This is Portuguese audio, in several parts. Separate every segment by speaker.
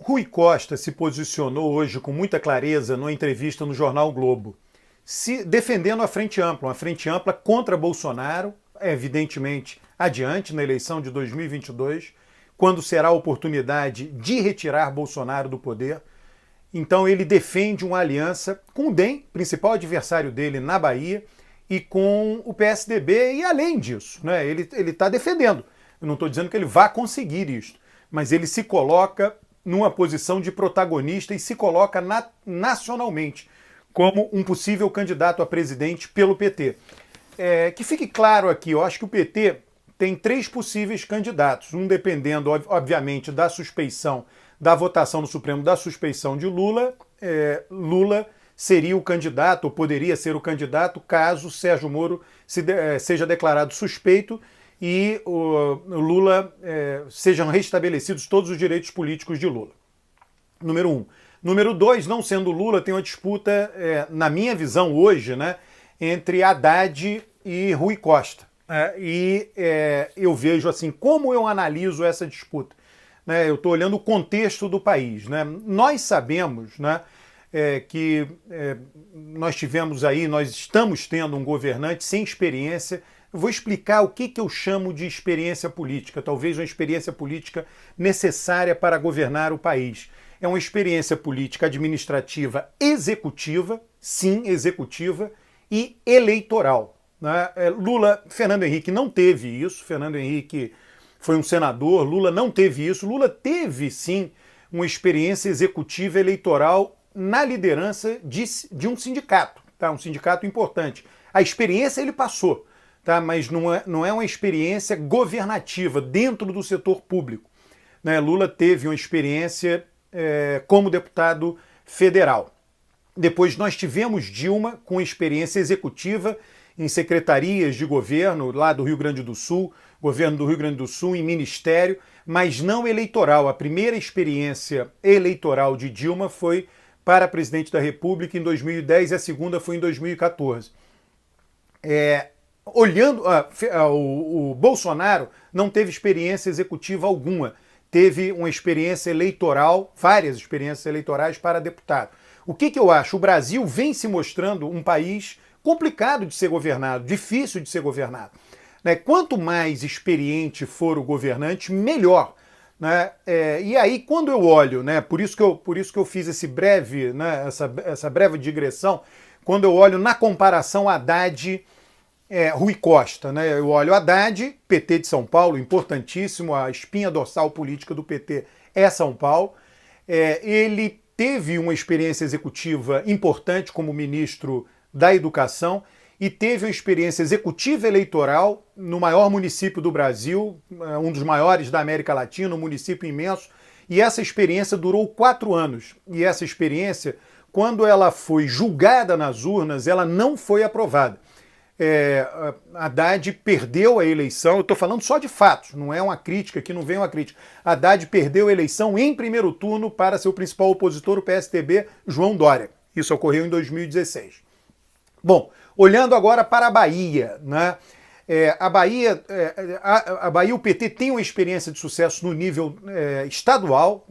Speaker 1: Rui Costa se posicionou hoje com muita clareza numa entrevista no jornal o Globo, defendendo a Frente Ampla, uma Frente Ampla contra Bolsonaro, evidentemente adiante na eleição de 2022, quando será a oportunidade de retirar Bolsonaro do poder. Então ele defende uma aliança com o DEM, principal adversário dele na Bahia, e com o PSDB, e além disso, né, ele está defendendo. Eu não estou dizendo que ele vá conseguir isso, mas ele se coloca numa posição de protagonista e se coloca nacionalmente como um possível candidato a presidente pelo PT. Que fique claro aqui, eu acho que o PT tem 3 possíveis candidatos, um dependendo, obviamente, da suspeição, da votação no Supremo, da suspeição de Lula. Lula seria o candidato, ou poderia ser o candidato, caso Sérgio Moro seja declarado suspeito e o Lula sejam restabelecidos todos os direitos políticos de Lula. Número 1. Número 2, não sendo Lula, tem uma disputa, na minha visão hoje, né, entre Haddad e Rui Costa. Eu vejo assim, como eu analiso essa disputa? Eu estou olhando o contexto do país. Nós sabemos, que nós estamos tendo um governante sem experiência. Eu vou explicar o que eu chamo de experiência política, talvez uma experiência política necessária para governar o país. É uma experiência política administrativa executiva, sim, executiva, e eleitoral. Fernando Henrique não teve isso, Fernando Henrique foi um senador, Lula não teve isso. Lula teve, sim, uma experiência executiva eleitoral na liderança de um sindicato, um sindicato importante. A experiência ele passou, mas não é uma experiência governativa dentro do setor público. Lula teve uma experiência como deputado federal. Depois nós tivemos Dilma com experiência executiva em secretarias de governo lá do Rio Grande do Sul, governo do Rio Grande do Sul, em ministério, mas não eleitoral. A primeira experiência eleitoral de Dilma foi para presidente da República em 2010 e a segunda foi em 2014. O Bolsonaro não teve experiência executiva alguma, teve uma experiência eleitoral, várias experiências eleitorais para deputado. O que eu acho? O Brasil vem se mostrando um país complicado de ser governado, difícil de ser governado. Quanto mais experiente for o governante, melhor. E aí, quando eu olho, por isso que eu fiz essa breve digressão, quando eu olho na comparação Haddad Rui Costa, eu olho Haddad, PT de São Paulo, importantíssimo, a espinha dorsal política do PT é São Paulo. Ele teve uma experiência executiva importante como ministro da Educação e teve uma experiência executiva eleitoral no maior município do Brasil, um dos maiores da América Latina, um município imenso, e essa experiência durou 4 anos. E essa experiência, quando ela foi julgada nas urnas, ela não foi aprovada. Haddad perdeu a eleição, eu estou falando só de fatos, não é uma crítica, aqui não vem uma crítica. Haddad perdeu a eleição em primeiro turno para seu principal opositor, o PSDB, João Dória. Isso ocorreu em 2016. Bom, olhando agora para a Bahia, a Bahia, o PT tem uma experiência de sucesso no nível estadual,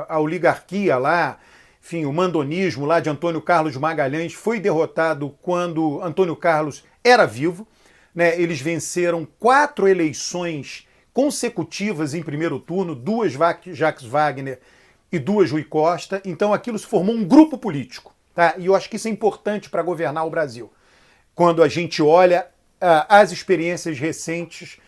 Speaker 1: a oligarquia lá, enfim, o mandonismo lá de Antônio Carlos Magalhães foi derrotado quando Antônio Carlos era vivo. Eles venceram 4 eleições consecutivas em primeiro turno, 2 Jacques Wagner e 2 Rui Costa. Então aquilo se formou um grupo político. E eu acho que isso é importante para governar o Brasil. Quando a gente olha as experiências recentes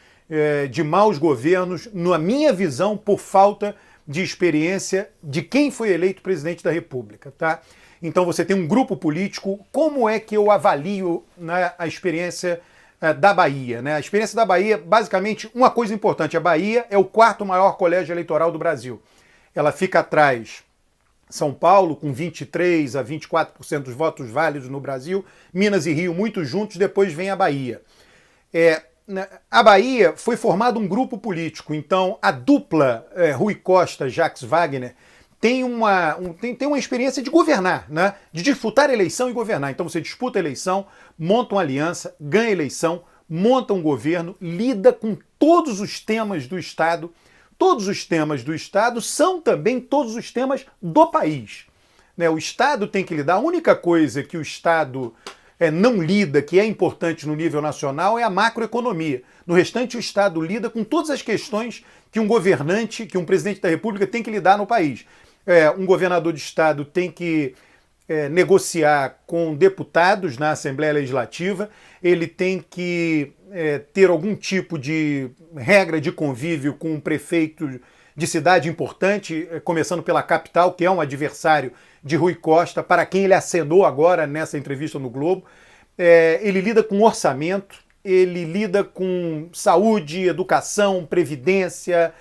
Speaker 1: de maus governos, na minha visão, por falta de experiência de quem foi eleito presidente da República. Então você tem um grupo político. Como é que eu avalio a experiência da Bahia? A experiência da Bahia, basicamente, uma coisa importante: a Bahia é o 4º maior colégio eleitoral do Brasil. Ela fica atrás São Paulo, com 23% a 24% dos votos válidos no Brasil, Minas e Rio muito juntos, depois vem a Bahia. A Bahia foi formado um grupo político, então a dupla Rui Costa-Jacques Wagner tem uma experiência de governar, de disputar eleição e governar. Então você disputa a eleição, monta uma aliança, ganha a eleição, monta um governo, lida com todos os temas do Estado, todos os temas do Estado são também todos os temas do país. Né? O Estado tem que lidar, a única coisa que o Estado não lida, que é importante no nível nacional, é a macroeconomia. No restante, o Estado lida com todas as questões que um governante, que um presidente da República tem que lidar no país. Um governador de Estado tem que negociar com deputados na Assembleia Legislativa, ele tem que ter algum tipo de regra de convívio com um prefeito de cidade importante, começando pela capital, que é um adversário de Rui Costa, para quem ele acenou agora nessa entrevista no Globo. Ele lida com orçamento, ele lida com saúde, educação, previdência,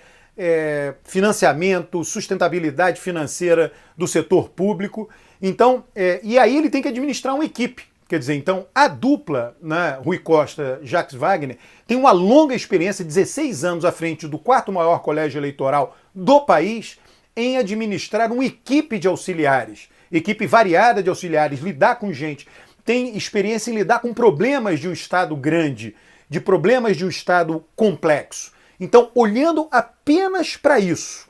Speaker 1: financiamento, sustentabilidade financeira do setor público. Então, e aí ele tem que administrar uma equipe. Quer dizer, então, a dupla, né, Rui Costa e Jacques Wagner, tem uma longa experiência, 16 anos à frente do quarto maior colégio eleitoral do país, em administrar uma equipe de auxiliares, equipe variada de auxiliares, lidar com gente, tem experiência em lidar com problemas de um Estado grande, de problemas de um Estado complexo. Então, olhando apenas para isso,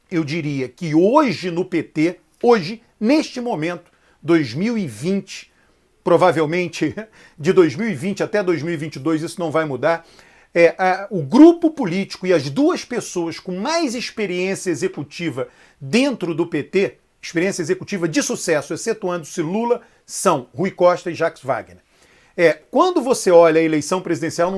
Speaker 1: eu diria que hoje no PT, hoje, neste momento, 2020, provavelmente de 2020 até 2022 isso não vai mudar, o grupo político e as duas pessoas com mais experiência executiva dentro do PT, experiência executiva de sucesso, excetuando-se Lula, são Rui Costa e Jacques Wagner. Quando você olha a eleição presidencial,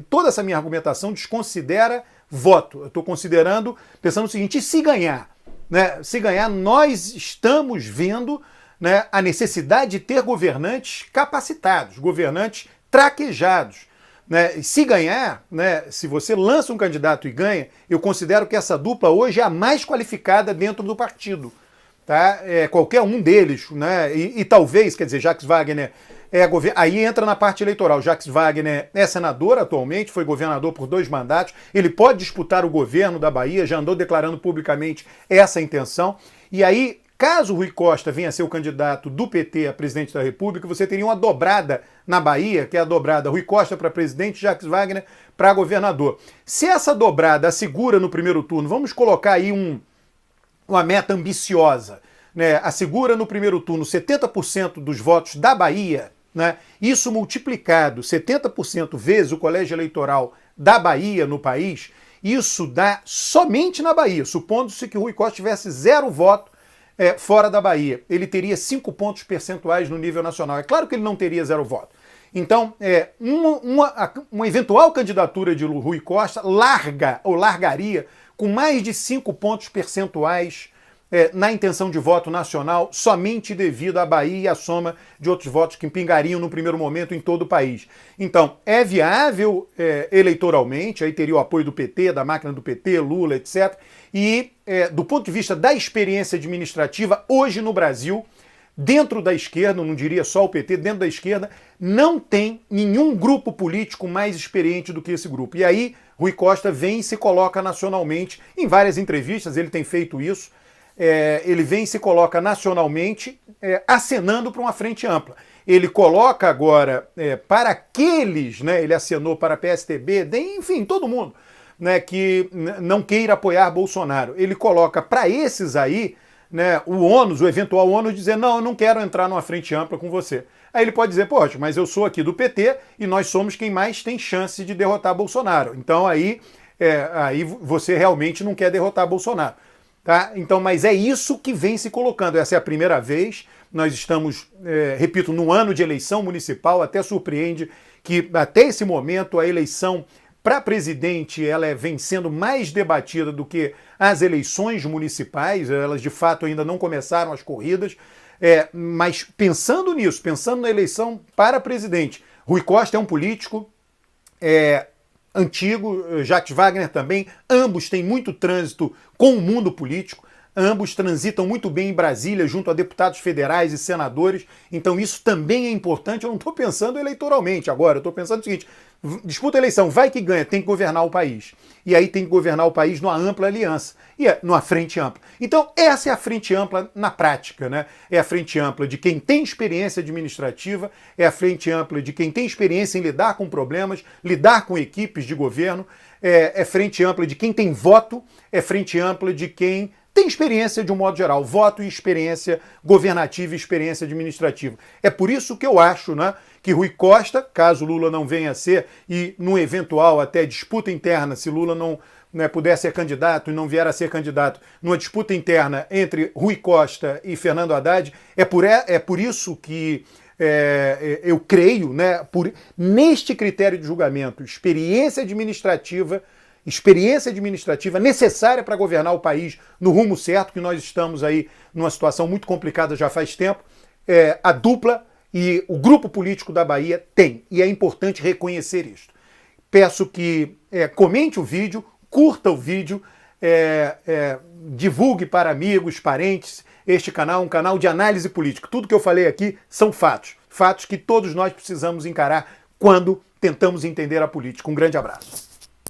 Speaker 1: toda essa minha argumentação desconsidera voto. Eu estou considerando, pensando no seguinte, e se ganhar? Né? Se ganhar, nós estamos vendo, né, a necessidade de ter governantes capacitados, governantes traquejados. Né? Se ganhar, né, se você lança um candidato e ganha, eu considero que essa dupla hoje é a mais qualificada dentro do partido. Tá? Qualquer um deles, né? E talvez, quer dizer, Jacques Wagner aí entra na parte eleitoral. Jacques Wagner é senador atualmente, foi governador por 2 mandatos, ele pode disputar o governo da Bahia, já andou declarando publicamente essa intenção. E aí, caso Rui Costa venha a ser o candidato do PT a presidente da República, você teria uma dobrada na Bahia, que é a dobrada Rui Costa para presidente, Jacques Wagner para governador. Se essa dobrada assegura no primeiro turno, vamos colocar aí uma meta ambiciosa, né? Assegura no primeiro turno 70% dos votos da Bahia, né? Isso multiplicado 70% vezes o colégio eleitoral da Bahia no país, isso dá somente na Bahia, supondo-se que o Rui Costa tivesse 0 voto fora da Bahia, ele teria 5 pontos percentuais no nível nacional. É claro que ele não teria 0 voto. Então, uma eventual candidatura de Rui Costa largaria com mais de 5 pontos percentuais na intenção de voto nacional, somente devido à Bahia e à soma de outros votos que pingariam no primeiro momento em todo o país. Então, é viável eleitoralmente, aí teria o apoio do PT, da máquina do PT, Lula, etc. E, do ponto de vista da experiência administrativa, hoje no Brasil, dentro da esquerda, não diria só o PT, dentro da esquerda, não tem nenhum grupo político mais experiente do que esse grupo. E aí, Rui Costa vem e se coloca nacionalmente, em várias entrevistas ele tem feito isso, ele vem e se coloca nacionalmente acenando para uma frente ampla. Ele coloca agora para aqueles, né, ele acenou para a PSTB, enfim, todo mundo, né, que não queira apoiar Bolsonaro. Ele coloca para esses aí, né, o eventual ônus, dizer, não, eu não quero entrar numa frente ampla com você. Aí ele pode dizer, poxa, mas eu sou aqui do PT e nós somos quem mais tem chance de derrotar Bolsonaro. Então aí você realmente não quer derrotar Bolsonaro. Tá? Então, mas é isso que vem se colocando. Essa é a primeira vez. Nós estamos, repito, no ano de eleição municipal. Até surpreende que até esse momento a eleição para presidente ela vem sendo mais debatida do que as eleições municipais. Elas de fato ainda não começaram as corridas. Mas pensando nisso, pensando na eleição para presidente, Rui Costa é um político antigo, Jacques Wagner também, ambos têm muito trânsito com o mundo político, ambos transitam muito bem em Brasília junto a deputados federais e senadores, então isso também é importante. Eu não estou pensando eleitoralmente agora, eu estou pensando o seguinte, disputa a eleição, vai que ganha, tem que governar o país. E aí tem que governar o país numa ampla aliança, numa frente ampla. Então essa é a frente ampla na prática, né? É a frente ampla de quem tem experiência administrativa, é a frente ampla de quem tem experiência em lidar com problemas, lidar com equipes de governo, é frente ampla de quem tem voto, é frente ampla de quem tem experiência de um modo geral, voto e experiência governativa e experiência administrativa. É por isso que eu acho, né, que Rui Costa, caso Lula não venha a ser, e num eventual até disputa interna, se Lula não puder ser candidato e não vier a ser candidato, numa disputa interna entre Rui Costa e Fernando Haddad, é por isso que eu creio, né, neste critério de julgamento, experiência administrativa necessária para governar o país no rumo certo, que nós estamos aí numa situação muito complicada já faz tempo, a dupla e o grupo político da Bahia tem, e é importante reconhecer isso. Peço que comente o vídeo, curta o vídeo, divulgue para amigos, parentes. Este canal é um canal de análise política. Tudo que eu falei aqui são fatos. Fatos que todos nós precisamos encarar quando tentamos entender a política. Um grande abraço.